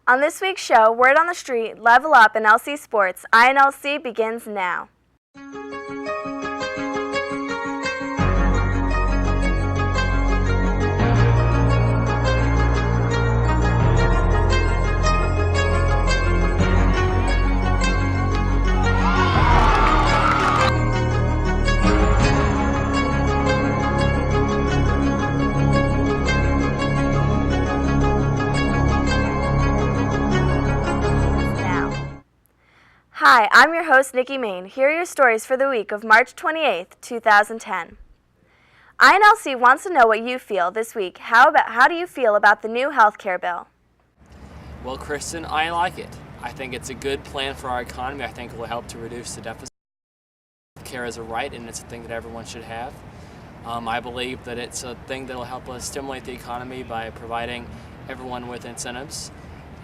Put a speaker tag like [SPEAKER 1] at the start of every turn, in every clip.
[SPEAKER 1] On this week's show, Word on the Street, Level Up, and LC Sports, INLC begins now. Hi, I'm your host, Nikki Main. Here are your stories for the week of March 28th, 2010. INLC wants to know what you feel this week. How do you feel about the new health care bill?
[SPEAKER 2] Well, Kristen, I like it. I think it's a good plan for our economy. I think it will help to reduce the deficit. Health care is a right, and it's a thing that everyone should have. I believe that it's a thing that will help us stimulate the economy by providing everyone with incentives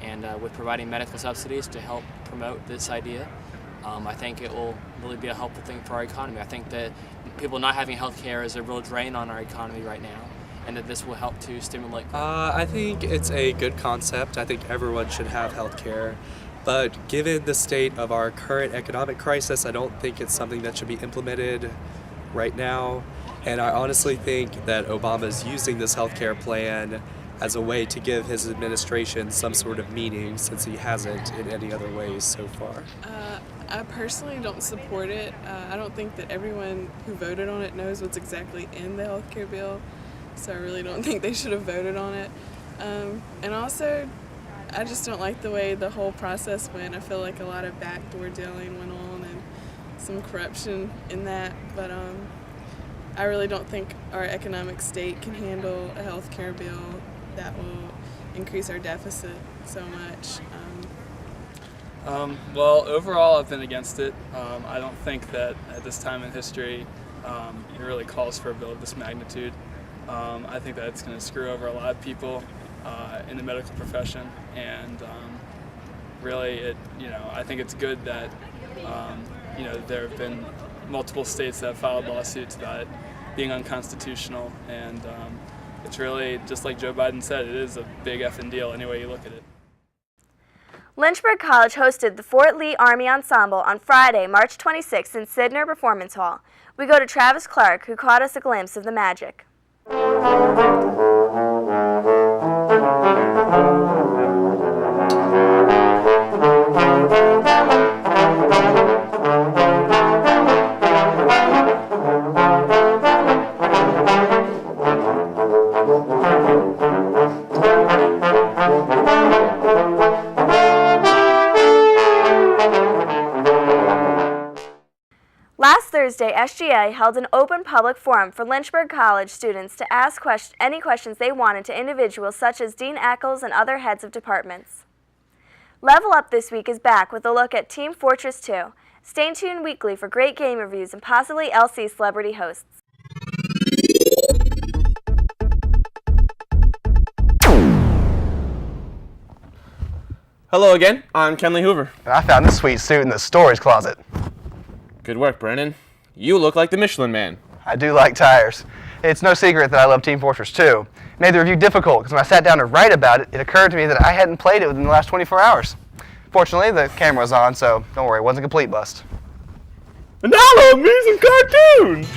[SPEAKER 2] and with providing medical subsidies to help promote this idea. I think it will really be a helpful thing for our economy. I think that people not having health care is a real drain on our economy right now, and that this will help to stimulate growth.
[SPEAKER 3] I think it's a good concept. I think everyone should have health care. But given the state of our current economic crisis, I don't think it's something that should be implemented right now. And I honestly think that Obama's using this health care plan as a way to give his administration some sort of meaning, since he hasn't in any other ways so far.
[SPEAKER 4] I personally don't support it. I don't think that everyone who voted on it knows what's exactly in the health care bill, so I really don't think they should have voted on it. And also, I just don't like the way the whole process went. I feel like a lot of backdoor dealing went on and some corruption in that, but I really don't think our economic state can handle a health care bill that will increase our deficit so much.
[SPEAKER 5] Well, overall, I've been against it. I don't think that at this time in history it really calls for a bill of this magnitude. I think that it's going to screw over a lot of people in the medical profession, and really, I think it's good that there have been multiple states that have filed lawsuits about it being unconstitutional, and it's really, just like Joe Biden said, it is a big effing deal any way you look at it.
[SPEAKER 1] Lynchburg College hosted the Fort Lee Army Ensemble on Friday, March 26th in Sidner Performance Hall. We go to Travis Clark, who caught us a glimpse of the magic. Last Thursday, SGA held an open public forum for Lynchburg College students to ask any questions they wanted to individuals such as Dean Eccles and other heads of departments. Level Up this week is back with a look at Team Fortress 2. Stay tuned weekly for great game reviews and possibly LC celebrity hosts.
[SPEAKER 6] Hello again, I'm Kenley Hoover.
[SPEAKER 7] And I found this sweet suit in the storage closet.
[SPEAKER 6] Good work, Brennan. You look like the Michelin Man.
[SPEAKER 7] I do like tires. It's no secret that I love Team Fortress 2. It made the review difficult because when I sat down to write about it, it occurred to me that I hadn't played it within the last 24 hours. Fortunately, the camera was on, so don't worry, it wasn't a complete bust.
[SPEAKER 6] And now love me some cartoons!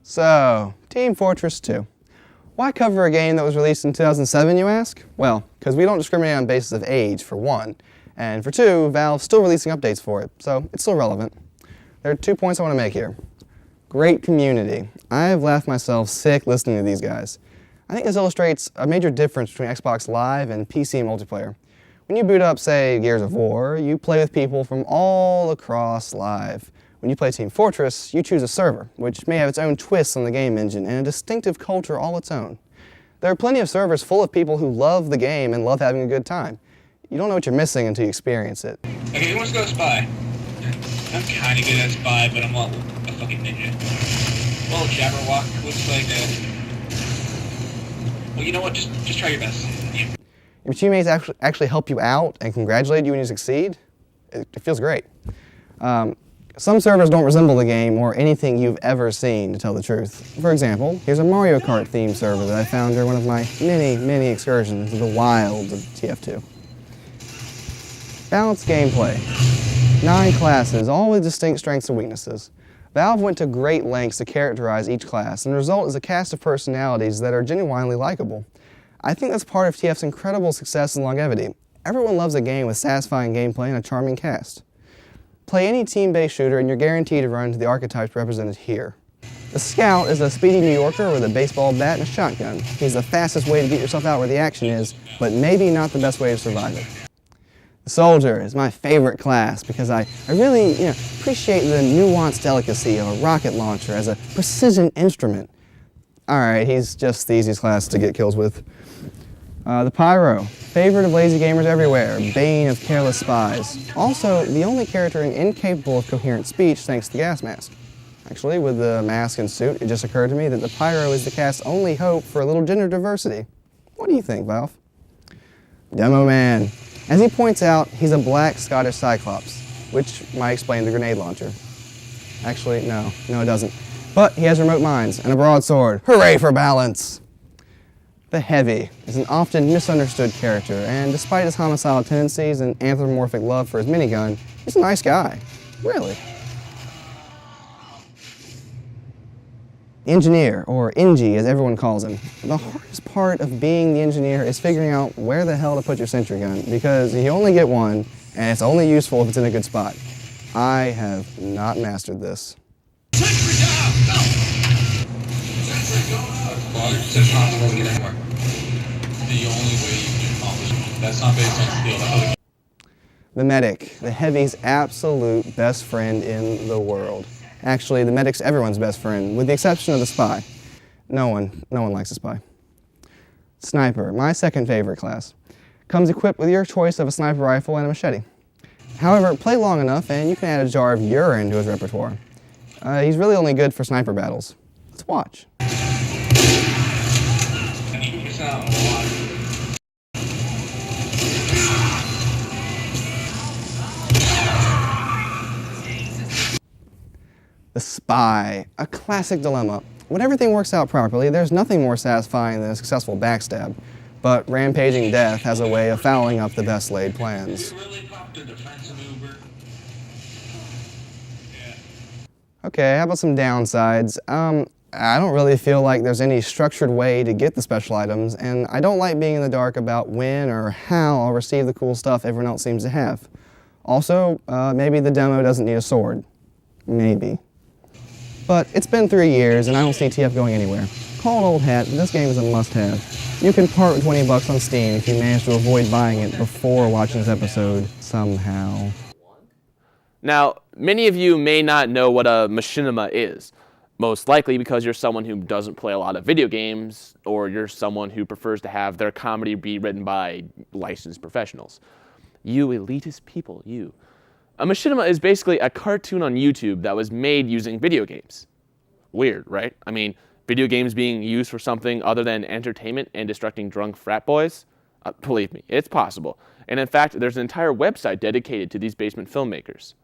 [SPEAKER 8] So, Team Fortress 2. Why cover a game that was released in 2007, you ask? Well, because we don't discriminate on basis of age, for one, and for two, Valve's still releasing updates for it, so it's still relevant. There are 2 points I want to make here. Great community. I've laughed myself sick listening to these guys. I think this illustrates a major difference between Xbox Live and PC multiplayer. When you boot up, say, Gears of War, you play with people from all across Live. When you play Team Fortress, you choose a server, which may have its own twists on the game engine and a distinctive culture all its own. There are plenty of servers full of people who love the game and love having a good time. You don't know what you're missing until you experience it.
[SPEAKER 9] Okay, who wants to go spy? I'm kind of good at spy, but I'm not a fucking ninja. Well, Jabberwock looks like well, you know what? Just try your best.
[SPEAKER 8] Your teammates actually help you out and congratulate you when you succeed. It feels great. Some servers don't resemble the game or anything you've ever seen, to tell the truth. For example, here's a Mario Kart themed server that I found during one of my many excursions into the wilds of TF2. Balanced gameplay. 9 classes, all with distinct strengths and weaknesses. Valve went to great lengths to characterize each class, and the result is a cast of personalities that are genuinely likable. I think that's part of TF's incredible success and longevity. Everyone loves a game with satisfying gameplay and a charming cast. Play any team-based shooter and you're guaranteed to run into the archetypes represented here. The Scout is a speedy New Yorker with a baseball bat and a shotgun. He's the fastest way to get yourself out where the action is, but maybe not the best way to survive it. The Soldier is my favorite class because I really appreciate the nuanced delicacy of a rocket launcher as a precision instrument. Alright, he's just the easiest class to get kills with. The Pyro, favorite of lazy gamers everywhere, bane of careless spies. Also, the only character incapable of coherent speech thanks to the gas mask. Actually, with the mask and suit, it just occurred to me that the Pyro is the cast's only hope for a little gender diversity. What do you think, Valve? Demo Man. As he points out, he's a black Scottish Cyclops, which might explain the grenade launcher. Actually, no, it doesn't. But he has remote mines and a broadsword. Hooray for balance! The Heavy is an often misunderstood character, and despite his homicidal tendencies and anthropomorphic love for his minigun, he's a nice guy. Really. Engineer, or Engie as everyone calls him. The hardest part of being the engineer is figuring out where the hell to put your sentry gun, because you only get one, and it's only useful if it's in a good spot. I have not mastered this.
[SPEAKER 9] Sentry down! Go! Sentry go! It's impossible to get anywhere. The only way you can accomplish it. That's not based on skill. That's
[SPEAKER 8] The Medic, the Heavy's absolute best friend in the world. Actually, the Medic's everyone's best friend, with the exception of the Spy. No one likes a Spy. Sniper, my second favorite class. Comes equipped with your choice of a sniper rifle and a machete. However, play long enough and you can add a jar of urine to his repertoire. He's really only good for sniper battles. Let's watch. The Spy, a classic dilemma. When everything works out properly, there's nothing more satisfying than a successful backstab. But rampaging death has a way of fouling up the best laid plans. Okay, how about some downsides? I don't really feel like there's any structured way to get the special items, and I don't like being in the dark about when or how I'll receive the cool stuff everyone else seems to have. Also, maybe the demo doesn't need a sword. Maybe. But it's been 3 years, and I don't see TF going anywhere. Call it old hat, but this game is a must-have. You can part with $20 on Steam if you manage to avoid buying it before watching this episode, somehow.
[SPEAKER 6] Now, many of you may not know what a machinima is. Most likely because you're someone who doesn't play a lot of video games, or you're someone who prefers to have their comedy be written by licensed professionals. You elitist people, you. A machinima is basically a cartoon on YouTube that was made using video games. Weird, right? I mean, video games being used for something other than entertainment and distracting drunk frat boys? Believe me, it's possible. And in fact, there's an entire website dedicated to these basement filmmakers.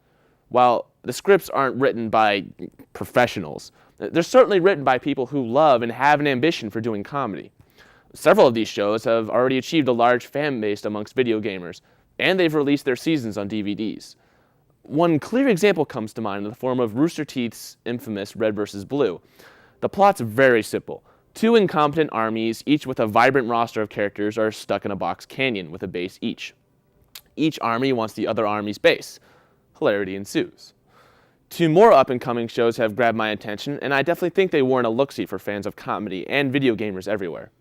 [SPEAKER 6] While the scripts aren't written by professionals, they're certainly written by people who love and have an ambition for doing comedy. Several of these shows have already achieved a large fan base amongst video gamers, and they've released their seasons on DVDs. One clear example comes to mind in the form of Rooster Teeth's infamous Red vs. Blue. The plot's very simple. 2 incompetent armies, each with a vibrant roster of characters, are stuck in a box canyon with a base each. Each army wants the other army's base. Hilarity ensues. 2 more up-and-coming shows have grabbed my attention, and I definitely think they warrant a look-see for fans of comedy and video gamers everywhere.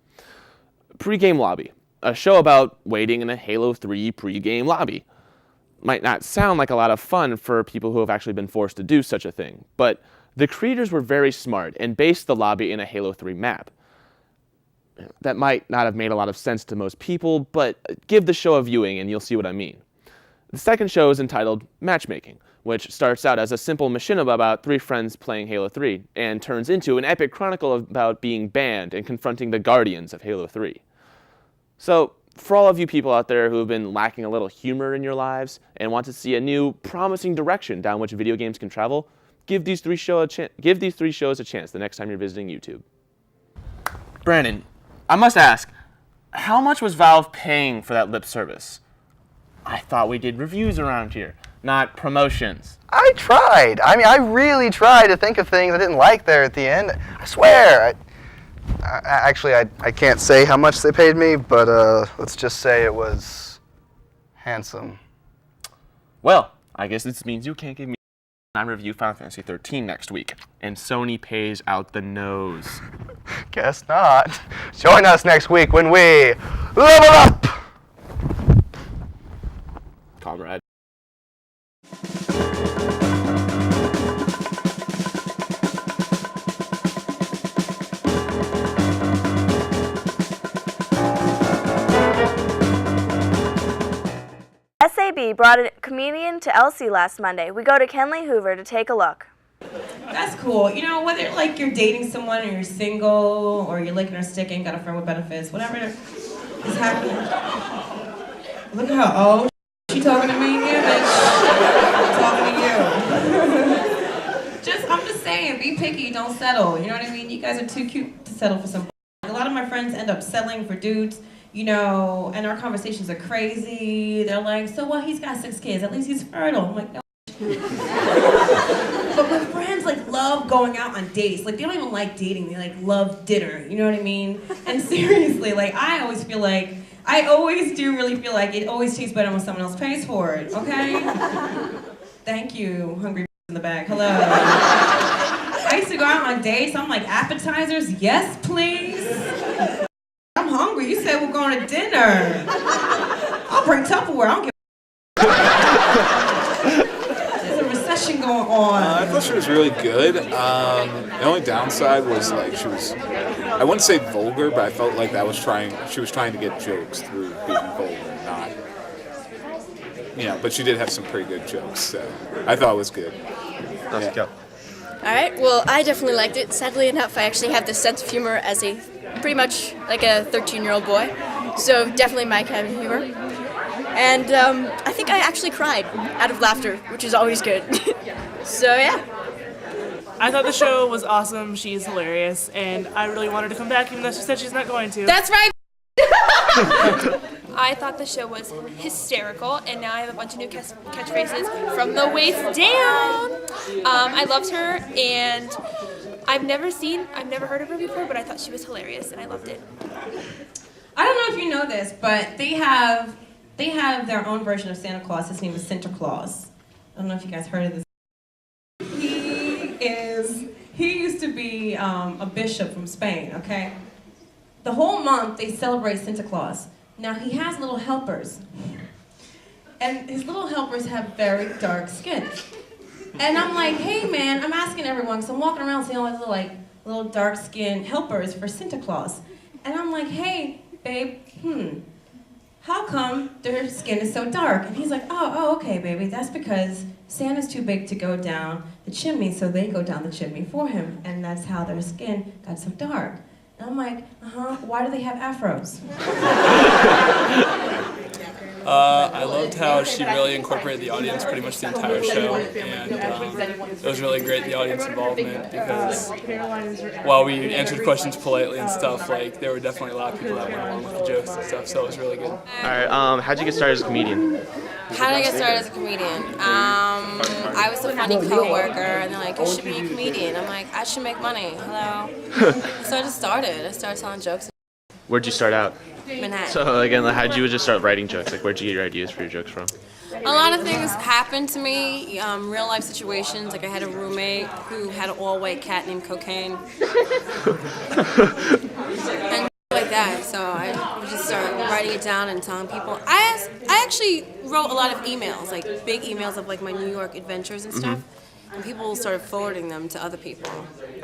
[SPEAKER 6] Pre-Game Lobby, a show about waiting in a Halo 3 pre-game lobby. Might not sound like a lot of fun for people who have actually been forced to do such a thing, but the creators were very smart and based the lobby in a Halo 3 map. That might not have made a lot of sense to most people, but give the show a viewing and you'll see what I mean. The second show is entitled Matchmaking, which starts out as a simple machinima about 3 friends playing Halo 3, and turns into an epic chronicle about being banned and confronting the guardians of Halo 3. So, For all of you people out there who have been lacking a little humor in your lives and want to see a new, promising direction down which video games can travel, give these three shows a chance the next time you're visiting YouTube. Brandon, I must ask, how much was Valve paying for that lip service? I thought we did reviews around here, not promotions.
[SPEAKER 7] I tried. I mean, I really tried to think of things I didn't like there at the end. I swear. Actually, I can't say how much they paid me, but let's just say it was handsome.
[SPEAKER 6] Well, I guess this means you can't give me a review Final Fantasy 13 next week, and Sony pays out the nose.
[SPEAKER 7] Guess not. Join us next week when we level up!
[SPEAKER 6] Comrade.
[SPEAKER 1] SAB brought a comedian to LC last Monday. We go to Kenley Hoover to take a look.
[SPEAKER 10] That's cool. You know, whether like you're dating someone or you're single or you're licking or sticking, got a friend with benefits, whatever is happening. Look at her. Oh, she talking to me? Yeah, bitch. I'm just saying, be picky, don't settle. You know what I mean? You guys are too cute to settle for some. A lot of my friends end up settling for dudes, you know, and our conversations are crazy. They're like, so what? He's got 6 kids. At least he's fertile. I'm like, no. But my friends like love going out on dates. Like they don't even like dating. They like love dinner. You know what I mean? And seriously, like I always do really feel like it always tastes better when someone else pays for it. Okay? Thank you, hungry in the back. Hello. I used to go out on dates. I'm like, appetizers, yes, please. I'm hungry. You said we're going to dinner. I'll bring Tupperware. I don't give There's a recession going on.
[SPEAKER 11] I thought she was really good. The only downside was like she was, I wouldn't say vulgar, but I felt like she was trying to get jokes through being vulgar, not. Yeah, but she did have some pretty good jokes, so I thought it was good.
[SPEAKER 3] Let's go.
[SPEAKER 12] All right, well, I definitely liked it. Sadly enough, I actually have this sense of humor as a pretty much like a 13-year-old boy, so definitely my kind of humor. And I think I actually cried out of laughter, which is always good. So yeah.
[SPEAKER 13] I thought the show was awesome. She's hilarious, and I really want her to come back, even though she said she's not going to.
[SPEAKER 12] That's right.
[SPEAKER 14] I thought the show was hysterical, and now I have a bunch of new catchphrases from the waist down. I loved her, and I've never heard of her before, but I thought she was hilarious, and I loved it.
[SPEAKER 10] I don't know if you know this, but they have their own version of Santa Claus. His name is Sinterklaas. I don't know if you guys heard of this. He used to be a bishop from Spain, okay? The whole month they celebrate Santa Claus. Now he has little helpers. And his little helpers have very dark skin. And I'm like, hey man, I'm asking everyone, because I'm walking around seeing all these little dark skinned helpers for Santa Claus. And I'm like, hey, babe, how come their skin is so dark? And he's like, oh, okay, baby, that's because Santa's too big to go down the chimney, so they go down the chimney for him, and that's how their skin got so dark. And I'm like, why do they have afros?
[SPEAKER 5] I loved how she really incorporated the audience pretty much the entire show, and it was really great, the audience involvement, because while we answered questions politely and stuff, like there were definitely a lot of people that went along with the jokes and stuff, so it was really good.
[SPEAKER 6] All right, how'd you get started as a comedian?
[SPEAKER 15] How did I get started as a comedian? I was a funny co-worker, and they're like, you should be a comedian. I'm like, I should make money. Hello. So I just started. I started telling jokes.
[SPEAKER 6] Where'd you start out?
[SPEAKER 15] Manhattan.
[SPEAKER 6] So again, how'd you just start writing jokes? Like, where'd you get your ideas for your jokes from?
[SPEAKER 15] A lot of things happened to me, real life situations. Like I had a roommate who had an all-white cat named Cocaine. And like that, so I would just start writing it down and telling people. I actually wrote a lot of emails, like big emails of like my New York adventures and stuff, and people started forwarding them to other people.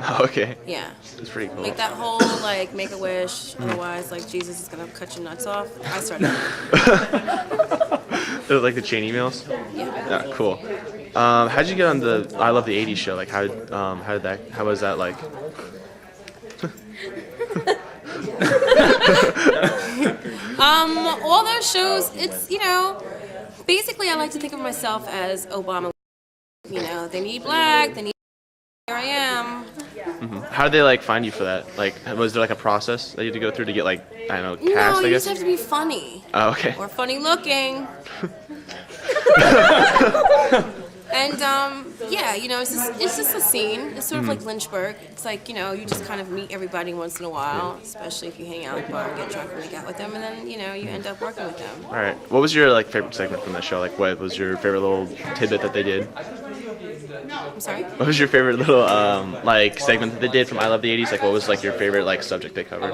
[SPEAKER 6] Oh, okay.
[SPEAKER 15] Yeah.
[SPEAKER 6] That's pretty cool.
[SPEAKER 15] Like that whole like make a wish, otherwise like Jesus is gonna cut your nuts off. I started.
[SPEAKER 6] Like the chain emails?
[SPEAKER 15] Yeah.
[SPEAKER 6] Cool. How'd you get on the I Love the 80s show? Like how was that like?
[SPEAKER 15] All those shows, it's, basically I like to think of myself as Obama. They need black, they need, here I am.
[SPEAKER 6] How did they like find you for that? Like, was there like a process that you had to go through to get like, I don't know, cast?
[SPEAKER 15] No,
[SPEAKER 6] I
[SPEAKER 15] you
[SPEAKER 6] guess.
[SPEAKER 15] just have to be funny.
[SPEAKER 6] Oh, okay.
[SPEAKER 15] Or funny looking. And it's just a scene. It's sort of like Lynchburg. It's like, you just kind of meet everybody once in a while, especially if you hang out at a bar and get drunk and make out with them, and then, you end up working with them.
[SPEAKER 6] All right. What was your like favorite segment from the show? Like, what was your favorite little tidbit that they did?
[SPEAKER 15] I'm sorry?
[SPEAKER 6] What was your favorite little like segment that they did from I Love the 80s? Like, what was like your favorite like subject they covered?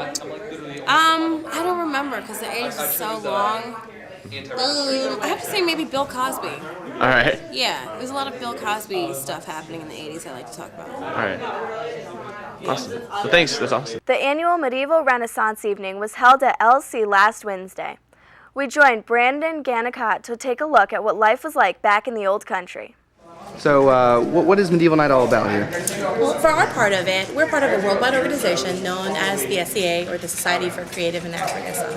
[SPEAKER 15] I don't remember because the 80s is so long. I have to say maybe Bill Cosby.
[SPEAKER 6] All right.
[SPEAKER 15] Yeah, there's a lot of Bill Cosby stuff happening in the 80s I like to talk about.
[SPEAKER 6] All right. Awesome. Well, thanks. That's awesome.
[SPEAKER 1] The annual Medieval Renaissance Evening was held at LC last Wednesday. We joined Brandon Gannicott to take a look at what life was like back in the old country.
[SPEAKER 7] So, what is Medieval Night all about here?
[SPEAKER 16] Well, for our part of it, we're part of a worldwide organization known as the SCA, or the Society for Creative Anachronism.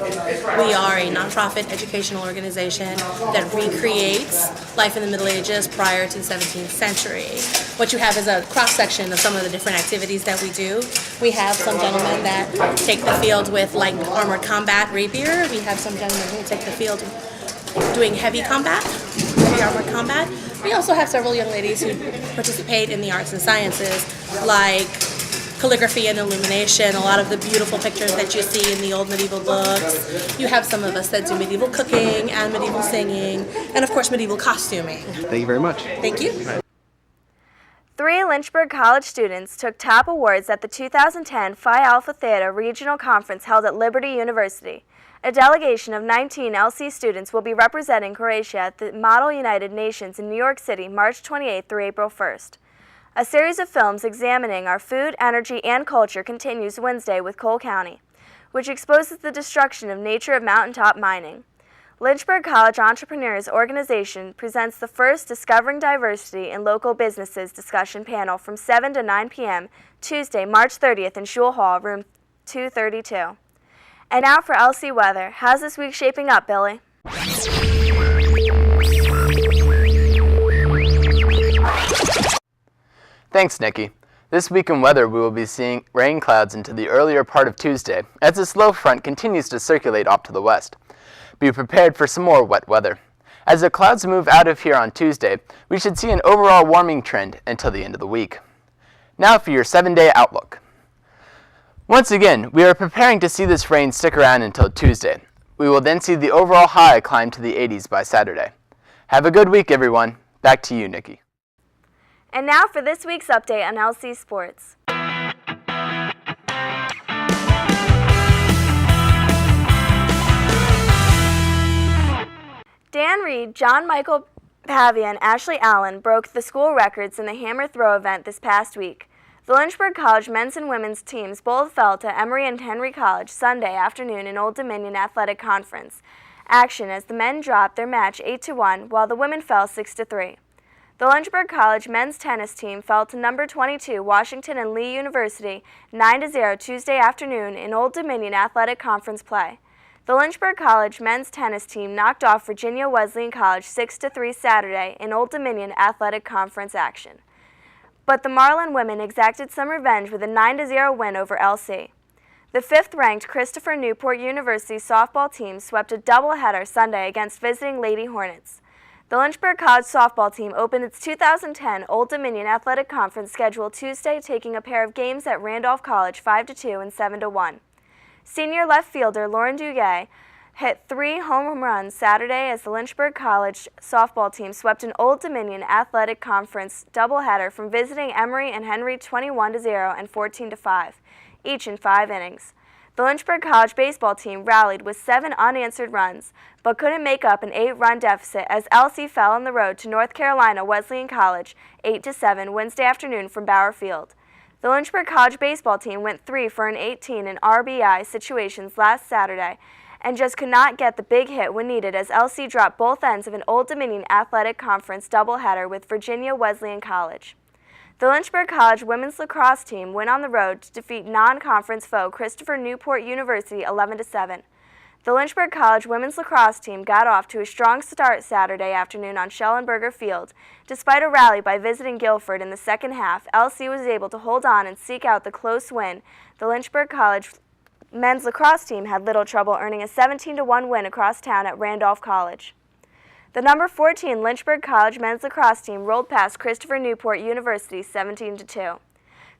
[SPEAKER 16] We are a nonprofit educational organization that recreates life in the Middle Ages prior to the 17th century. What you have is a cross-section of some of the different activities that we do. We have some gentlemen that take the field with like armored combat rapier. We have some gentlemen who take the field doing heavy armored combat. We also have several young ladies who participate in the arts and sciences, like calligraphy and illumination, a lot of the beautiful pictures that you see in the old medieval books. You have some of us that do medieval cooking and medieval singing, and of course medieval costuming.
[SPEAKER 7] Thank you very much.
[SPEAKER 16] Thank you.
[SPEAKER 1] 3 Lynchburg College students took top awards at the 2010 Phi Alpha Theta Regional Conference held at Liberty University. A delegation of 19 LC students will be representing Croatia at the Model United Nations in New York City, March 28th through April 1st. A series of films examining our food, energy, and culture continues Wednesday with Cole County, which exposes the destruction of nature of mountaintop mining. Lynchburg College Entrepreneurs Organization presents the first Discovering Diversity in Local Businesses discussion panel from 7 to 9 p.m. Tuesday, March 30th in Shule Hall, room 232. And now for LC weather. How's this week shaping up, Billy?
[SPEAKER 17] Thanks, Nikki. This week in weather, we will be seeing rain clouds into the earlier part of Tuesday, as this low front continues to circulate off to the west. Be prepared for some more wet weather. As the clouds move out of here on Tuesday, we should see an overall warming trend until the end of the week. Now for your 7-day outlook. Once again, we are preparing to see this rain stick around until Tuesday. We will then see the overall high climb to the 80s by Saturday. Have a good week, everyone. Back to you, Nikki.
[SPEAKER 1] And now for this week's update on LC Sports. Dan Reed, John Michael Pavia, and Ashley Allen broke the school records in the hammer throw event this past week. The Lynchburg College men's and women's teams both fell to Emory and Henry College Sunday afternoon in Old Dominion Athletic Conference action as the men dropped their match 8-1 while the women fell 6-3. The Lynchburg College men's tennis team fell to number 22 Washington and Lee University 9-0 Tuesday afternoon in Old Dominion Athletic Conference play. The Lynchburg College men's tennis team knocked off Virginia Wesleyan College 6-3 Saturday in Old Dominion Athletic Conference action. But the Marlin women exacted some revenge with a 9-0 win over LC. The 5th-ranked Christopher Newport University softball team swept a doubleheader Sunday against visiting Lady Hornets. The Lynchburg College softball team opened its 2010 Old Dominion Athletic Conference schedule Tuesday, taking a pair of games at Randolph College 5-2 and 7-1. Senior left fielder Lauren Duguay hit 3 home runs Saturday as the Lynchburg College softball team swept an Old Dominion Athletic Conference doubleheader from visiting Emory and Henry 21-0 and 14-5, each in 5 innings. The Lynchburg College baseball team rallied with 7 unanswered runs, but couldn't make up an 8-run deficit as LC fell on the road to North Carolina Wesleyan College 8-7 Wednesday afternoon from Bauer Field. The Lynchburg College baseball team went 3 for an 18 in RBI situations last Saturday and just could not get the big hit when needed as LC dropped both ends of an Old Dominion Athletic Conference doubleheader with Virginia Wesleyan College. The Lynchburg College women's lacrosse team went on the road to defeat non-conference foe Christopher Newport University 11-7. The Lynchburg College women's lacrosse team got off to a strong start Saturday afternoon on Schellenberger Field. Despite a rally by visiting Guilford in the second half, LC was able to hold on and seek out the close win. The Lynchburg College men's lacrosse team had little trouble earning a 17-1 win across town at Randolph College. The number 14 Lynchburg College men's lacrosse team rolled past Christopher Newport University 17-2.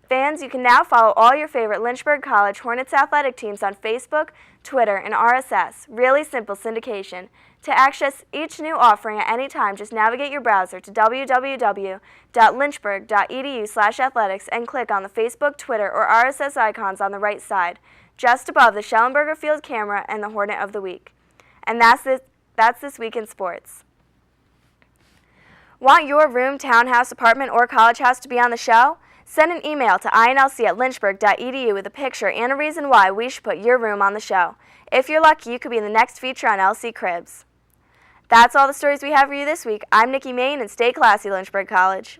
[SPEAKER 1] Fans, you can now follow all your favorite Lynchburg College Hornets athletic teams on Facebook, Twitter, and RSS. Really simple syndication. To access each new offering at any time, just navigate your browser to www.lynchburg.edu/athletics and click on the Facebook, Twitter, or RSS icons on the right side, just above the Schellenberger Field camera and the Hornet of the Week. And that's this week in sports. Want your room, townhouse, apartment, or college house to be on the show? Send an email to inlc@lynchburg.edu with a picture and a reason why we should put your room on the show. If you're lucky, you could be in the next feature on LC Cribs. That's all the stories we have for you this week. I'm Nikki Main, and stay classy, Lynchburg College.